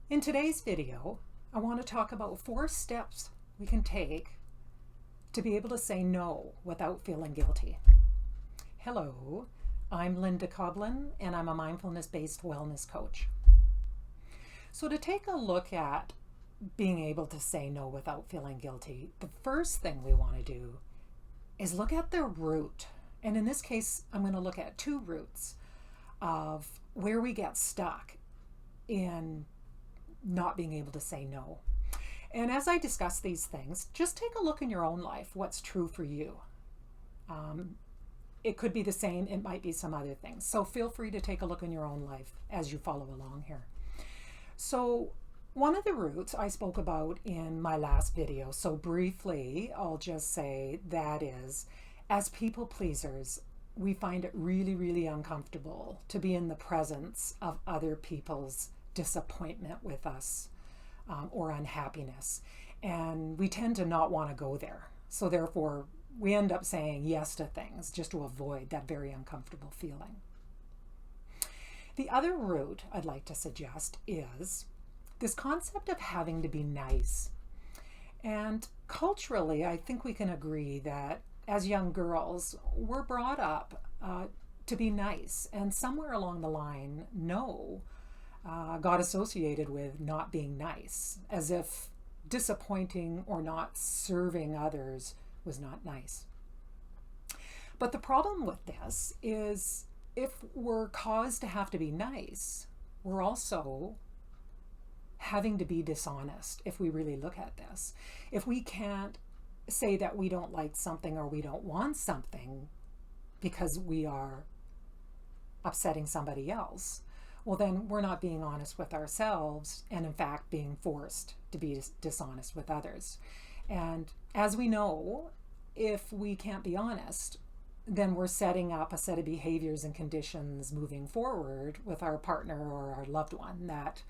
In today's video, I want to talk about 4 steps we can take to be able to say no without feeling guilty. Hello, I'm Linda Coblin, and I'm a mindfulness-based wellness coach. So to take a look at being able to say no without feeling guilty, the first thing we want to do is look at the root. And in this case, I'm going to look at 2 roots of where we get stuck in not being able to say no. And as I discuss these things, just take a look in your own life, what's true for you. It could be the same, it might be some other things. So feel free to take a look in your own life as you follow along here. So one of the roots I spoke about in my last video, so briefly, I'll just say that is, as people pleasers, we find it really, really uncomfortable to be in the presence of other people's disappointment with us or unhappiness. And we tend to not want to go there. So therefore, we end up saying yes to things just to avoid that very uncomfortable feeling. The other route I'd like to suggest is this concept of having to be nice. And culturally, I think we can agree that as young girls, we're brought up to be nice. And somewhere along the line, no got associated with not being nice, as if disappointing or not serving others was not nice. But the problem with this is if we're caused to have to be nice, we're also having to be dishonest if we really look at this. If we can't say that we don't like something or we don't want something because we are upsetting somebody else, well, then we're not being honest with ourselves and, in fact, being forced to be dishonest with others. And as we know, if we can't be honest, then we're setting up a set of behaviors and conditions moving forward with our partner or our loved one that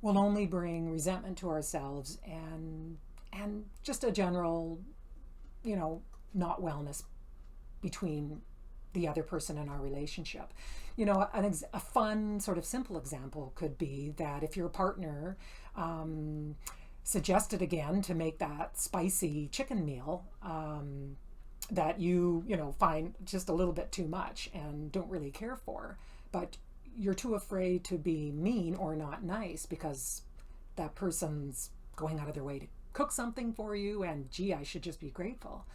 will only bring resentment to ourselves and just a general, not wellness between the other person in our relationship. A fun sort of simple example could be that if your partner suggested again to make that spicy chicken meal that you find just a little bit too much and don't really care for, but you're too afraid to be mean or not nice because that person's going out of their way to cook something for you, and gee, I should just be grateful.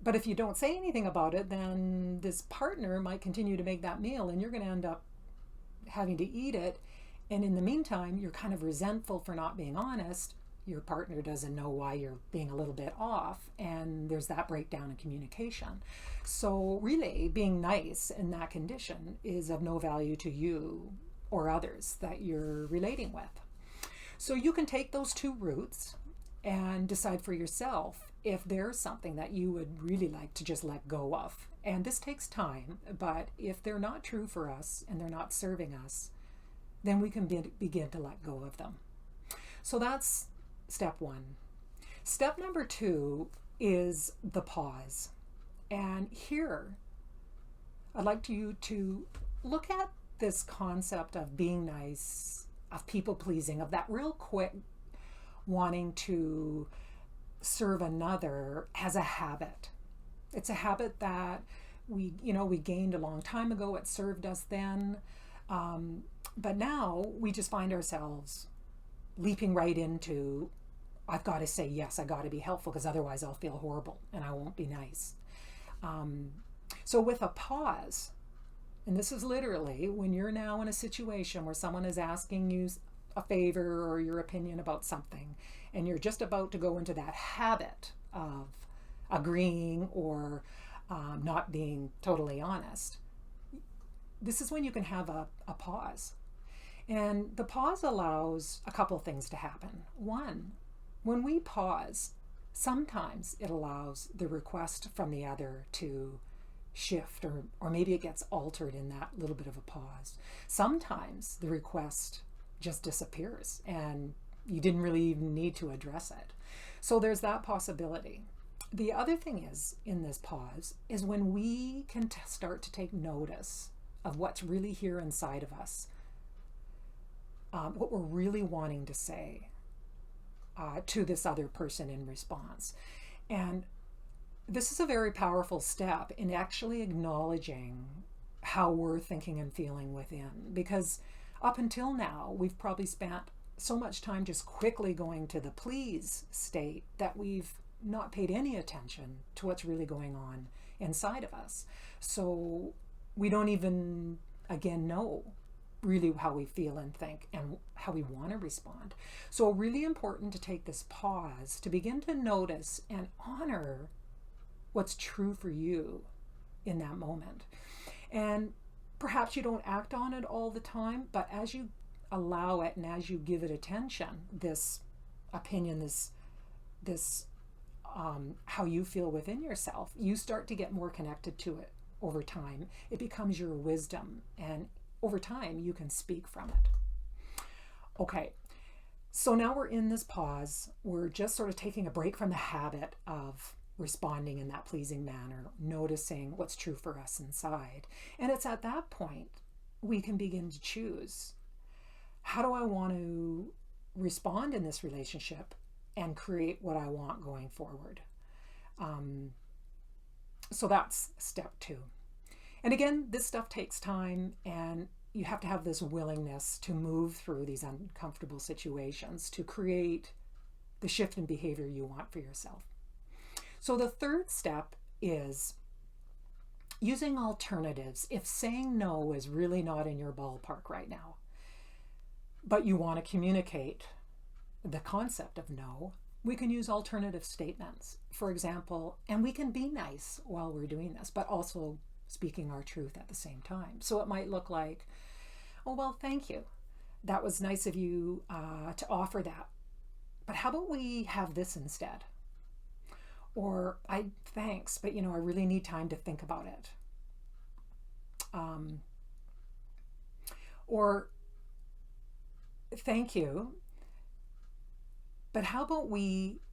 But if you don't say anything about it, then this partner might continue to make that meal and you're going to end up having to eat it. And in the meantime, you're kind of resentful for not being honest. Your partner doesn't know why you're being a little bit off, and there's that breakdown in communication. So really, being nice in that condition is of no value to you or others that you're relating with. So you can take those 2 routes and decide for yourself if there's something that you would really like to just let go of. And this takes time, but if they're not true for us and they're not serving us, then we can begin to let go of them. So that's step 1. Step number 2 is the pause. And here, I'd like you to look at this concept of being nice, of people pleasing, of that real quick wanting to serve another as a habit. It's a habit that we gained a long time ago. It served us then. But now we just find ourselves leaping right into, I've got to say yes, I got to be helpful because otherwise I'll feel horrible and I won't be nice. So with a pause, and this is literally when you're now in a situation where someone is asking you a favor or your opinion about something, and you're just about to go into that habit of agreeing or not being totally honest, this is when you can have a pause. And the pause allows a couple things to happen. One, when we pause, sometimes it allows the request from the other to shift, or maybe it gets altered in that little bit of a pause. Sometimes the request just disappears and you didn't really even need to address it. So there's that possibility. The other thing is, in this pause, is when we can start to take notice of what's really here inside of us. what we're really wanting to say to this other person in response. And this is a very powerful step in actually acknowledging how we're thinking and feeling within, because up until now, we've probably spent so much time just quickly going to the please state that we've not paid any attention to what's really going on inside of us. So we don't even, again, know really how we feel and think and how we want to respond. So really important to take this pause to begin to notice and honor what's true for you in that moment. And perhaps you don't act on it all the time, but as you allow it and as you give it attention, this opinion, this how you feel within yourself, you start to get more connected to it over time. It becomes your wisdom, and over time you can speak from it. Okay, so now we're in this pause. We're just sort of taking a break from the habit of responding in that pleasing manner, noticing what's true for us inside. And it's at that point we can begin to choose, how do I want to respond in this relationship and create what I want going forward? So that's step 2. And again, this stuff takes time, and you have to have this willingness to move through these uncomfortable situations to create the shift in behavior you want for yourself. So the third step is using alternatives. If saying no is really not in your ballpark right now, but you want to communicate the concept of no, we can use alternative statements, for example, and we can be nice while we're doing this, but also speaking our truth at the same time. So it might look like, oh, well, thank you. That was nice of you to offer that. But how about we have this instead? Or, thanks, but I really need time to think about it. Or, thank you, but how about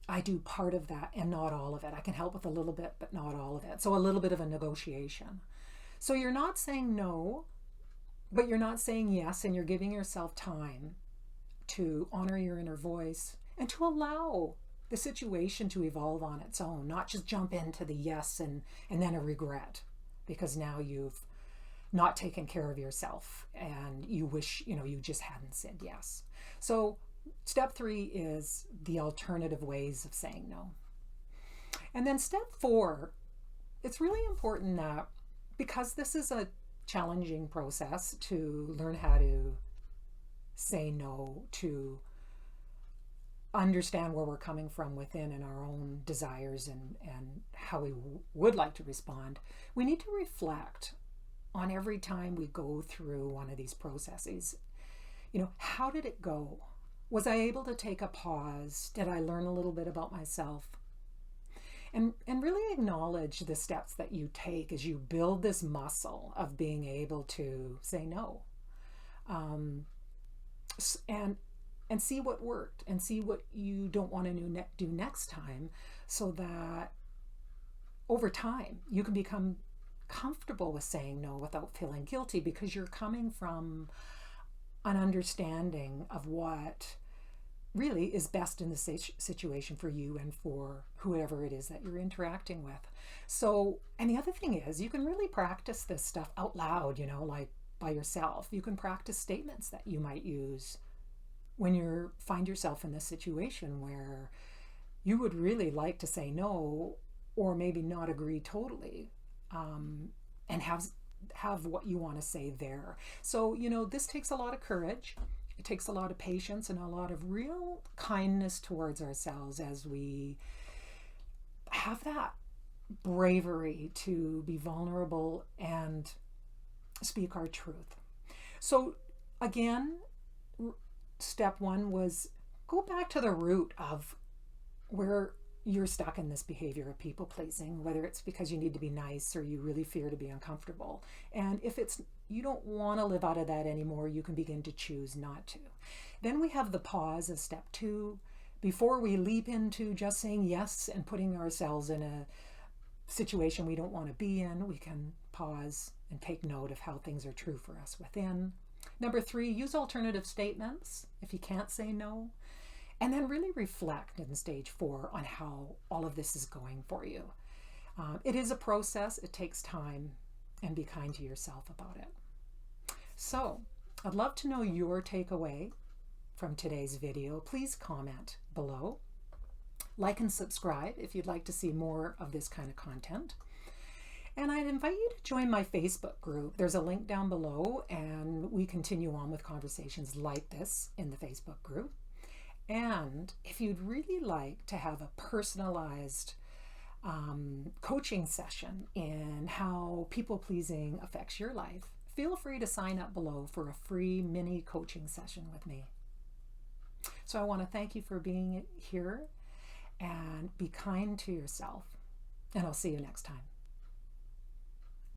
I do part of that and not all of it. I can help with a little bit, but not all of it. So a little bit of a negotiation. So you're not saying no, but you're not saying yes, and you're giving yourself time to honor your inner voice and to allow the situation to evolve on its own, not just jump into the yes and then a regret because now you've not taken care of yourself and you wish, you just hadn't said yes. So step 3 is the alternative ways of saying no. And then step 4, it's really important that, because this is a challenging process to learn how to say no, to understand where we're coming from within and our own desires and how we would like to respond, we need to reflect on every time we go through one of these processes. How did it go? Was I able to take a pause? Did I learn a little bit about myself? And really acknowledge the steps that you take as you build this muscle of being able to say no. And see what worked and see what you don't want to do next time, so that over time you can become comfortable with saying no without feeling guilty, because you're coming from an understanding of what really is best in the situation for you and for whoever it is that you're interacting with. So, and the other thing is, you can really practice this stuff out loud, like by yourself. You can practice statements that you might use when you find yourself in this situation where you would really like to say no, or maybe not agree totally, and have what you want to say there. So, this takes a lot of courage. It takes a lot of patience and a lot of real kindness towards ourselves as we have that bravery to be vulnerable and speak our truth. So again, step 1 was go back to the root of where you're stuck in this behavior of people pleasing, whether it's because you need to be nice or you really fear to be uncomfortable. And if you don't want to live out of that anymore, you can begin to choose not to. Then we have the pause as step 2. Before we leap into just saying yes and putting ourselves in a situation we don't want to be in, we can pause and take note of how things are true for us within. Number 3, use alternative statements if you can't say no. And then really reflect in stage 4 on how all of this is going for you. It is a process, it takes time, and be kind to yourself about it. So, I'd love to know your takeaway from today's video. Please comment below. Like and subscribe if you'd like to see more of this kind of content. And I'd invite you to join my Facebook group. There's a link down below, and we continue on with conversations like this in the Facebook group. And if you'd really like to have a personalized coaching session in how people-pleasing affects your life, feel free to sign up below for a free mini coaching session with me. So I want to thank you for being here, and be kind to yourself. And I'll see you next time.